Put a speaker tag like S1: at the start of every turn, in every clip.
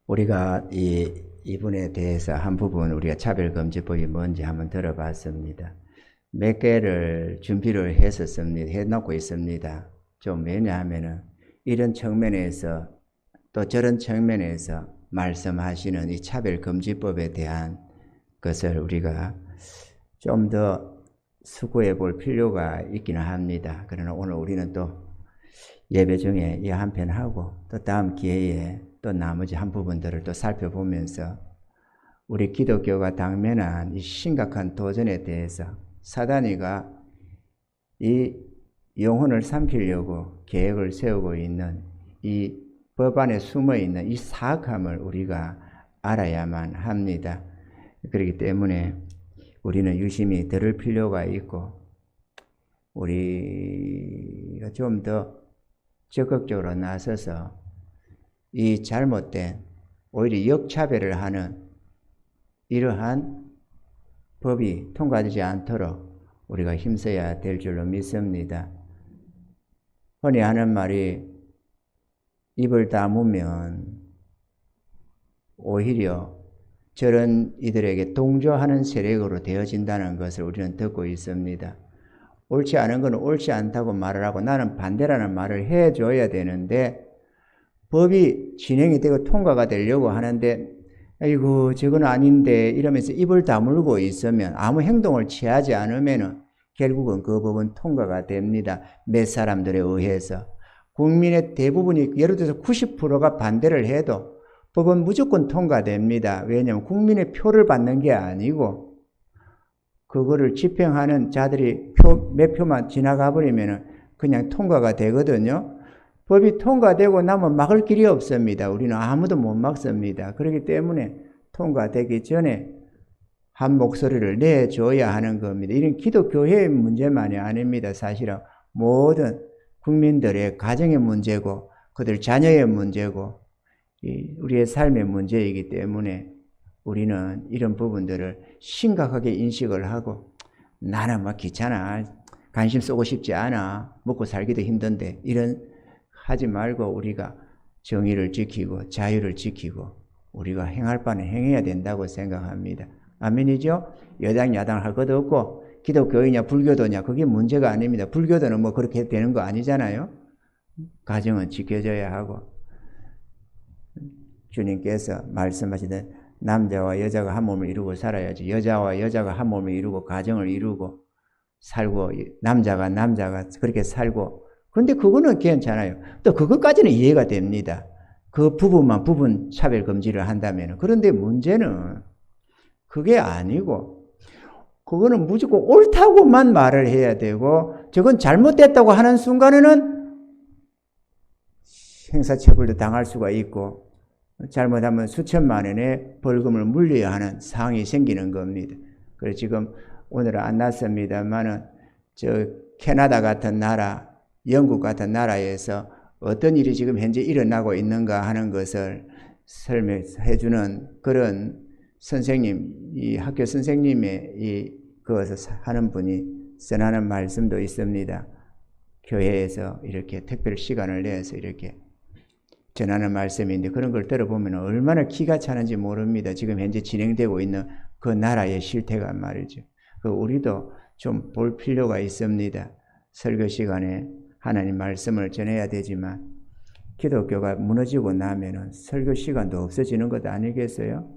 S1: 우리가 이분에 대해서 한 부분 우리가 차별금지법이 뭔지 한번 들어봤습니다. 몇 개를 준비를 했었습니다. 해놓고 있습니다. 좀 왜냐하면은 이런 측면에서 또 저런 측면에서 말씀하시는 이 차별금지법에 대한 것을 우리가 좀 더 수고해 볼 필요가 있기는 합니다. 그러나 오늘 우리는 또 예배 중에 이 한 편 하고 또 다음 기회에 또 나머지 한 부분들을 또 살펴보면서 우리 기독교가 당면한 이 심각한 도전에 대해서 사단이가 이 영혼을 삼키려고 계획을 세우고 있는 이 법 안에 숨어 있는 이 사악함을 우리가 알아야만 합니다. 그렇기 때문에 우리는 유심히 들을 필요가 있고 우리가 좀 더 적극적으로 나서서 이 잘못된 오히려 역차별을 하는 이러한 법이 통과되지 않도록 우리가 힘써야 될 줄로 믿습니다. 흔히 하는 말이 입을 다물면 오히려 저런 이들에게 동조하는 세력으로 되어진다는 것을 우리는 듣고 있습니다. 옳지 않은 건 옳지 않다고 말을 하고 나는 반대라는 말을 해줘야 되는데 법이 진행이 되고 통과가 되려고 하는데 아이고 저건 아닌데 이러면서 입을 다물고 있으면 아무 행동을 취하지 않으면 결국은 그 법은 통과가 됩니다. 몇 사람들에 의해서. 국민의 대부분이 예를 들어서 90%가 반대를 해도 법은 무조건 통과됩니다. 왜냐하면 국민의 표를 받는 게 아니고 그거를 집행하는 자들이 몇 표만 지나가 버리면 그냥 통과가 되거든요. 법이 통과되고 나면 막을 길이 없습니다. 우리는 아무도 못 막습니다. 그렇기 때문에 통과되기 전에 한 목소리를 내줘야 하는 겁니다. 이런 기독교회의 문제만이 아닙니다. 사실은 모든 국민들의 가정의 문제고 그들 자녀의 문제고 우리의 삶의 문제이기 때문에 우리는 이런 부분들을 심각하게 인식을 하고 나는 뭐 귀찮아, 관심 쓰고 싶지 않아, 먹고 살기도 힘든데 이런 하지 말고 우리가 정의를 지키고 자유를 지키고 우리가 행할 바는 행해야 된다고 생각합니다. 아멘이죠? 여당 야당 할 것도 없고 기독교이냐 불교도냐 그게 문제가 아닙니다. 불교도는 뭐 그렇게 되는 거 아니잖아요. 가정은 지켜져야 하고 주님께서 말씀하시던 남자와 여자가 한 몸을 이루고 살아야지 여자와 여자가 한 몸을 이루고 가정을 이루고 살고 남자가 그렇게 살고 근데 그거는 괜찮아요. 또 그것까지는 이해가 됩니다. 그 부분만 부분 차별 금지를 한다면. 그런데 문제는 그게 아니고 그거는 무조건 옳다고만 말을 해야 되고 저건 잘못됐다고 하는 순간에는 형사처벌도 당할 수가 있고 잘못하면 수천만 원의 벌금을 물려야 하는 상황이 생기는 겁니다. 그래서 지금 오늘은 안 났습니다만은 저 캐나다 같은 나라, 영국 같은 나라에서 어떤 일이 지금 현재 일어나고 있는가 하는 것을 설명해 주는 그런 선생님, 이 학교 선생님의 그것을 하는 분이 써나는 말씀도 있습니다. 교회에서 이렇게 특별 시간을 내서 이렇게 전하는 말씀인데 그런 걸 들어보면 얼마나 기가 차는지 모릅니다. 지금 현재 진행되고 있는 그 나라의 실태가 말이죠. 우리도 좀 볼 필요가 있습니다. 설교 시간에 하나님 말씀을 전해야 되지만 기독교가 무너지고 나면은 설교 시간도 없어지는 것 아니겠어요?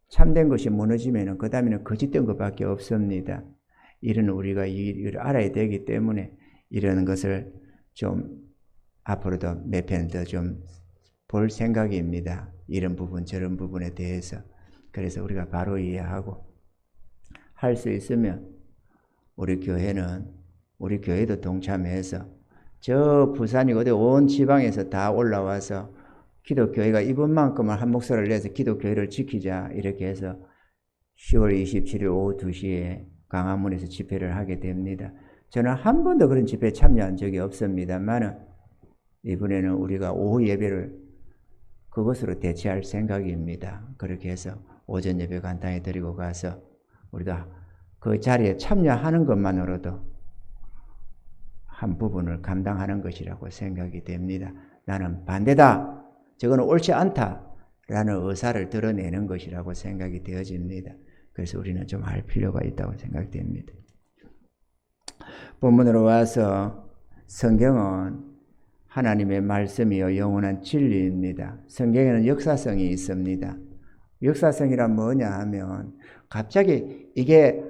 S1: 참된 것이 무너지면은 그 다음에는 거짓된 것밖에 없습니다. 이런 우리가 이걸 알아야 되기 때문에 이런 것을 좀 앞으로도 몇 편 더 좀 볼 생각입니다. 이런 부분 저런 부분에 대해서. 그래서 우리가 바로 이해하고 할 수 있으면 우리 교회도 동참해서 저 부산이 어디 온 지방에서 다 올라와서 기독교회가 이번만큼은 한 목소리를 내서 기독교회를 지키자 이렇게 해서 10월 27일 오후 2시에 광화문에서 집회를 하게 됩니다. 저는 한 번도 그런 집회에 참여한 적이 없습니다만 이번에는 우리가 오후 예배를 그것으로 대체할 생각입니다. 그렇게 해서 오전 예배 간단히 드리고 가서 우리가 그 자리에 참여하는 것만으로도 한 부분을 감당하는 것이라고 생각이 됩니다. 나는 반대다. 저거는 옳지 않다. 의사를 드러내는 것이라고 생각이 되어집니다. 그래서 우리는 좀 알 필요가 있다고 생각됩니다. 본문으로 와서 성경은 하나님의 말씀이요 영원한 진리입니다. 성경에는 역사성이 있습니다. 역사성이란 뭐냐 하면 갑자기 이게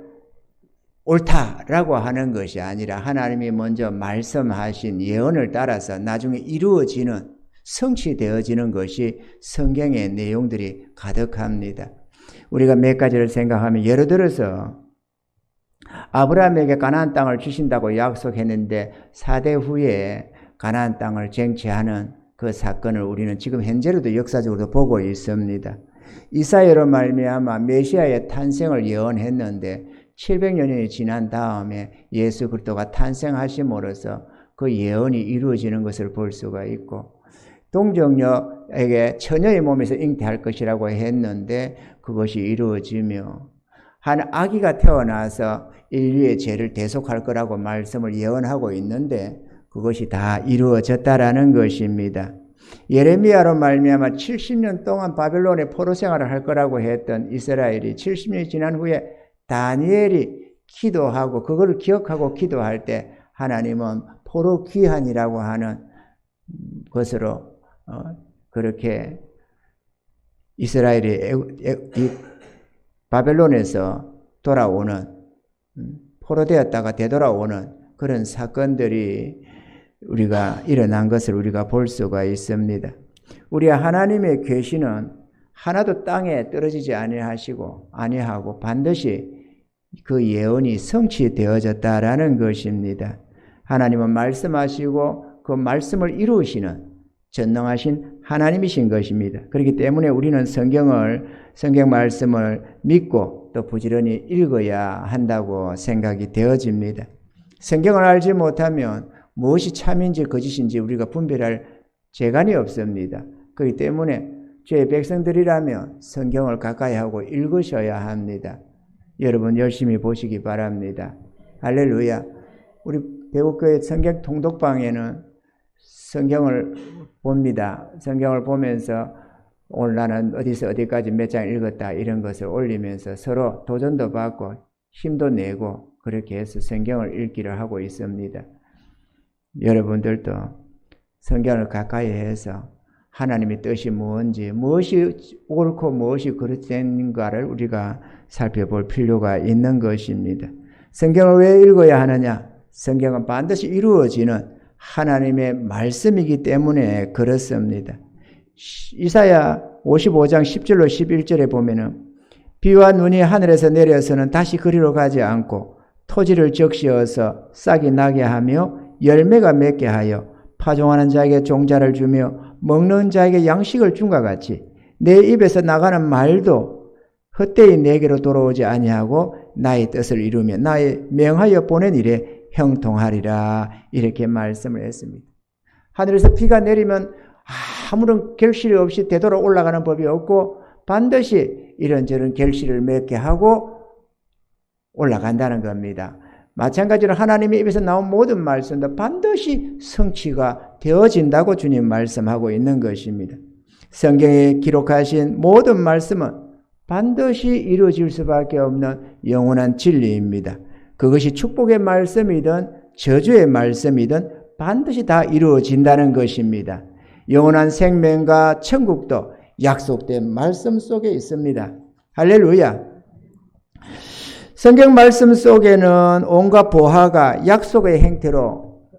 S1: 옳다라고 하는 것이 아니라 하나님이 먼저 말씀하신 예언을 따라서 나중에 이루어지는, 성취되어지는 것이 성경의 내용들이 가득합니다. 우리가 몇 가지를 생각하면, 예를 들어서 아브라함에게 가나안 땅을 주신다고 약속했는데 4대 후에 가나안 땅을 쟁취하는 그 사건을 우리는 지금 현재로도 역사적으로 보고 있습니다. 이사야로 말미암아 메시아의 탄생을 예언했는데 700년이 지난 다음에 예수 그리스도가 탄생하심으로써 그 예언이 이루어지는 것을 볼 수가 있고, 동정녀에게 처녀의 몸에서 잉태할 것이라고 했는데 그것이 이루어지며, 한 아기가 태어나서 인류의 죄를 대속할 거라고 말씀을 예언하고 있는데 그것이 다 이루어졌다라는 것입니다. 예레미야로 말미암아 70년 동안 바벨론의 포로 생활을 할 거라고 했던 이스라엘이 70년이 지난 후에 다니엘이 기도하고 그걸 기억하고 기도할 때 하나님은 포로 귀환이라고 하는 것으로 그렇게 이스라엘이 바벨론에서 돌아오는, 포로되었다가 되돌아오는 그런 사건들이 우리가 일어난 것을 우리가 볼 수가 있습니다. 우리 하나님의 계시는 하나도 땅에 떨어지지 아니하고 반드시 그 예언이 성취되어졌다라는 것입니다. 하나님은 말씀하시고 그 말씀을 이루시는 전능하신 하나님이신 것입니다. 그렇기 때문에 우리는 성경 말씀을 믿고 또 부지런히 읽어야 한다고 생각이 되어집니다. 성경을 알지 못하면 무엇이 참인지 거짓인지 우리가 분별할 재간이 없습니다. 그렇기 때문에 주의 백성들이라면 성경을 가까이 하고 읽으셔야 합니다. 여러분 열심히 보시기 바랍니다. 할렐루야. 우리 대구교회 성경 통독방에는 성경을 봅니다. 성경을 보면서 오늘 나는 어디서 어디까지 몇 장 읽었다 이런 것을 올리면서 서로 도전도 받고 힘도 내고 그렇게 해서 성경을 읽기를 하고 있습니다. 여러분들도 성경을 가까이 해서 하나님의 뜻이 무엇인지, 무엇이 옳고 무엇이 그릇된가를 우리가 살펴볼 필요가 있는 것입니다. 성경을 왜 읽어야 하느냐? 성경은 반드시 이루어지는 하나님의 말씀이기 때문에 그렇습니다. 이사야 55장 10절로 11절에 보면은 비와 눈이 하늘에서 내려서는 다시 그리로 가지 않고 토지를 적시어서 싹이 나게 하며 열매가 맺게 하여 파종하는 자에게 종자를 주며 먹는 자에게 양식을 준과 같이 내 입에서 나가는 말도 헛되이 내게로 돌아오지 아니하고 나의 뜻을 이루며 나의 명하여 보낸 일에 형통하리라, 이렇게 말씀을 했습니다. 하늘에서 비가 내리면 아무런 결실이 없이 되돌아 올라가는 법이 없고 반드시 이런저런 결실을 맺게 하고 올라간다는 겁니다. 마찬가지로 하나님의 입에서 나온 모든 말씀도 반드시 성취가 되어진다고 주님 말씀하고 있는 것입니다. 성경에 기록하신 모든 말씀은 반드시 이루어질 수밖에 없는 영원한 진리입니다. 그것이 축복의 말씀이든 저주의 말씀이든 반드시 다 이루어진다는 것입니다. 영원한 생명과 천국도 약속된 말씀 속에 있습니다. 할렐루야. 성경 말씀 속에는 온갖 보화가 약속의 형태로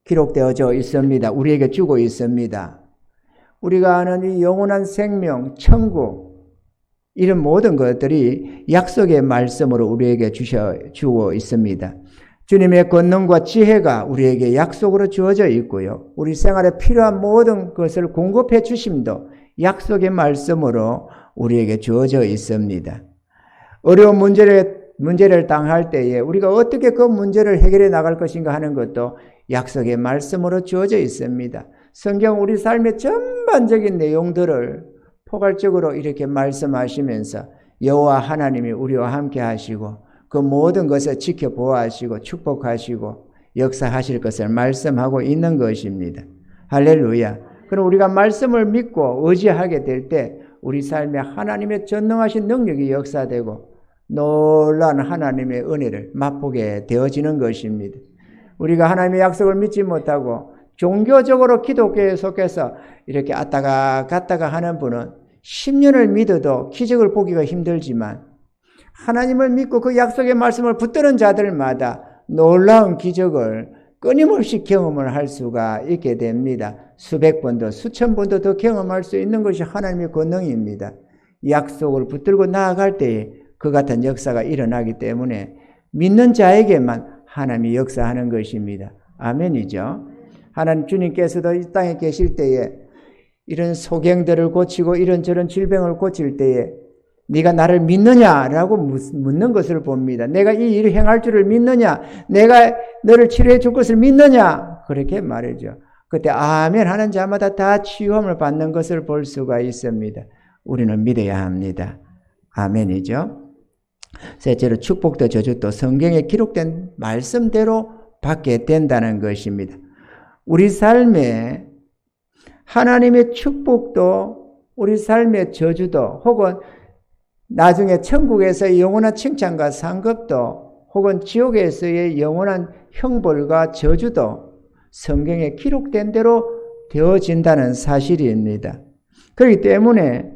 S1: 기록되어져 있습니다. 우리에게 주고 있습니다. 우리가 아는 이 영원한 생명, 천국, 이런 모든 것들이 약속의 말씀으로 우리에게 주고 있습니다. 주님의 권능과 지혜가 우리에게 약속으로 주어져 있고요. 우리 생활에 필요한 모든 것을 공급해 주심도 약속의 말씀으로 우리에게 주어져 있습니다. 어려운 문제를 당할 때에 우리가 어떻게 그 문제를 해결해 나갈 것인가 하는 것도 약속의 말씀으로 주어져 있습니다. 성경 우리 삶의 전반적인 내용들을 포괄적으로 이렇게 말씀하시면서 여호와 하나님이 우리와 함께 하시고 그 모든 것을 지켜보아하시고 축복하시고 역사하실 것을 말씀하고 있는 것입니다. 할렐루야. 그럼 우리가 말씀을 믿고 의지하게 될 때 우리 삶에 하나님의 전능하신 능력이 역사되고 놀라운 하나님의 은혜를 맛보게 되어지는 것입니다. 우리가 하나님의 약속을 믿지 못하고 종교적으로 기독교에 속해서 이렇게 왔다가 갔다가 하는 분은 10년을 믿어도 기적을 보기가 힘들지만 하나님을 믿고 그 약속의 말씀을 붙드는 자들마다 놀라운 기적을 끊임없이 경험을 할 수가 있게 됩니다. 수백 번도 수천 번도 더 경험할 수 있는 것이 하나님의 권능입니다. 약속을 붙들고 나아갈 때에 그 같은 역사가 일어나기 때문에 믿는 자에게만 하나님이 역사하는 것입니다. 아멘이죠. 하나님 주님께서도 이 땅에 계실 때에 이런 소경들을 고치고 이런저런 질병을 고칠 때에 네가 나를 믿느냐라고 묻는 것을 봅니다. 내가 이 일을 행할 줄을 믿느냐? 내가 너를 치료해 줄 것을 믿느냐? 그렇게 말이죠. 그때 아멘 하는 자마다 다 치유함을 받는 것을 볼 수가 있습니다. 우리는 믿어야 합니다. 아멘이죠. 셋째로 축복도 저주도 성경에 기록된 말씀대로 받게 된다는 것입니다. 우리 삶에 하나님의 축복도 우리 삶의 저주도 혹은 나중에 천국에서의 영원한 칭찬과 상급도 혹은 지옥에서의 영원한 형벌과 저주도 성경에 기록된 대로 되어진다는 사실입니다. 그렇기 때문에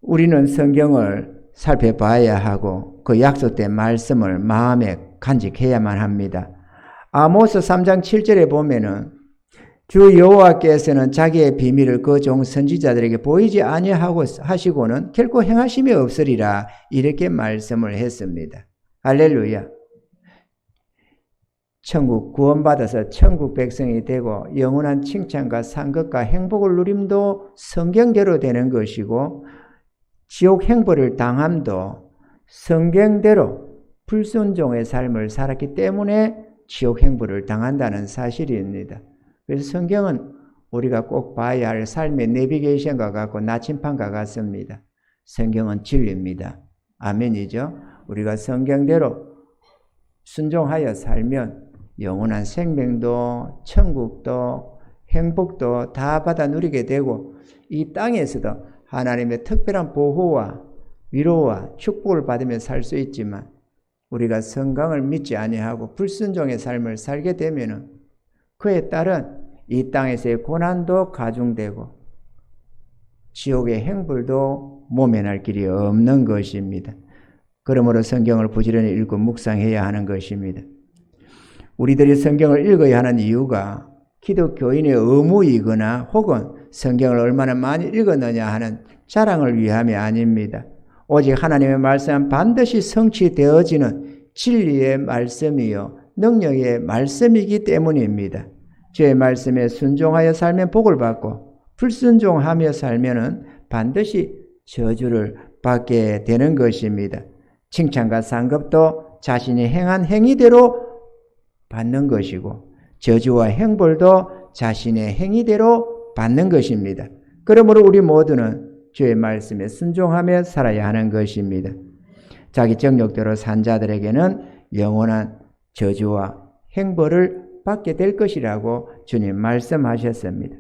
S1: 우리는 성경을 살펴봐야 하고 그 약속된 말씀을 마음에 간직해야만 합니다. 아모스 3장 7절에 보면은 주 여호와께서는 자기의 비밀을 그 종 선지자들에게 보이지 아니하고 하시고는 결코 행하심이 없으리라 이렇게 말씀을 했습니다. 할렐루야. 천국 구원받아서 천국 백성이 되고 영원한 칭찬과 상급과 행복을 누림도 성경대로 되는 것이고 지옥 행벌을 당함도 성경대로 불순종의 삶을 살았기 때문에 지옥 행벌을 당한다는 사실입니다. 그래서 성경은 우리가 꼭 봐야 할 삶의 내비게이션과 같고 나침판과 같습니다. 성경은 진리입니다. 아멘이죠. 우리가 성경대로 순종하여 살면 영원한 생명도 천국도 행복도 다 받아 누리게 되고 이 땅에서도 하나님의 특별한 보호와 위로와 축복을 받으며 살 수 있지만 우리가 성경을 믿지 아니하고 불순종의 삶을 살게 되면 그에 따른 이 땅에서의 고난도 가중되고 지옥의 행불도 모면할 길이 없는 것입니다. 그러므로 성경을 부지런히 읽고 묵상해야 하는 것입니다. 우리들이 성경을 읽어야 하는 이유가 기독교인의 의무이거나 혹은 성경을 얼마나 많이 읽었느냐 하는 자랑을 위함이 아닙니다. 오직 하나님의 말씀은 반드시 성취되어지는 진리의 말씀이요 능력의 말씀이기 때문입니다. 주의 말씀에 순종하여 살면 복을 받고 불순종하며 살면은 반드시 저주를 받게 되는 것입니다. 칭찬과 상급도 자신이 행한 행위대로 받는 것이고 저주와 행벌도 자신의 행위대로 받는 것입니다. 그러므로 우리 모두는 주의 말씀에 순종하며 살아야 하는 것입니다. 자기 정욕대로 산 자들에게는 영원한 저주와 행벌을 받게 될 것이라고 주님 말씀하셨습니다.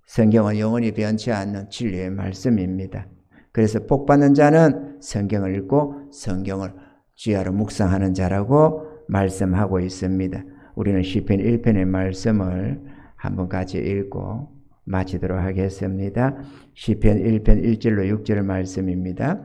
S1: 성경은 영원히 변치 않는 진리의 말씀입니다. 그래서 복받는 자는 성경을 읽고 성경을 주야로 묵상하는 자라고 말씀하고 있습니다. 우리는 시편 1편의 말씀을 한번 같이 읽고 마치도록 하겠습니다. 시편 1편 1절로 6절 말씀입니다.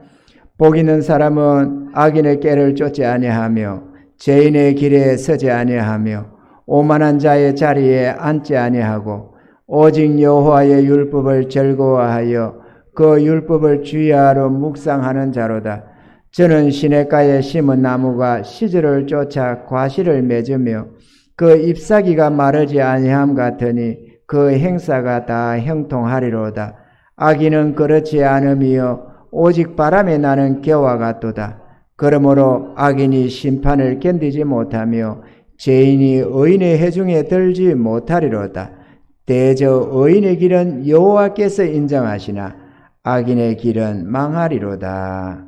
S1: 복 있는 사람은 악인의 꾀를 쫓지 아니하며 죄인의 길에 서지 아니하며 오만한 자의 자리에 앉지 아니하고 오직 여호와의 율법을 즐거워하여 그 율법을 주야로 묵상하는 자로다. 저는 시냇가에 심은 나무가 시절을 쫓아 과실을 맺으며 그 잎사귀가 마르지 아니함 같으니 그 행사가 다 형통하리로다. 악인은 그렇지 않으며 오직 바람에 나는 겨와 같도다. 그러므로 악인이 심판을 견디지 못하며 죄인이 의인의 해중에 들지 못하리로다. 대저 의인의 길은 여호와께서 인정하시나 악인의 길은 망하리로다.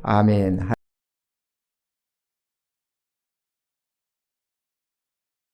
S1: 아멘.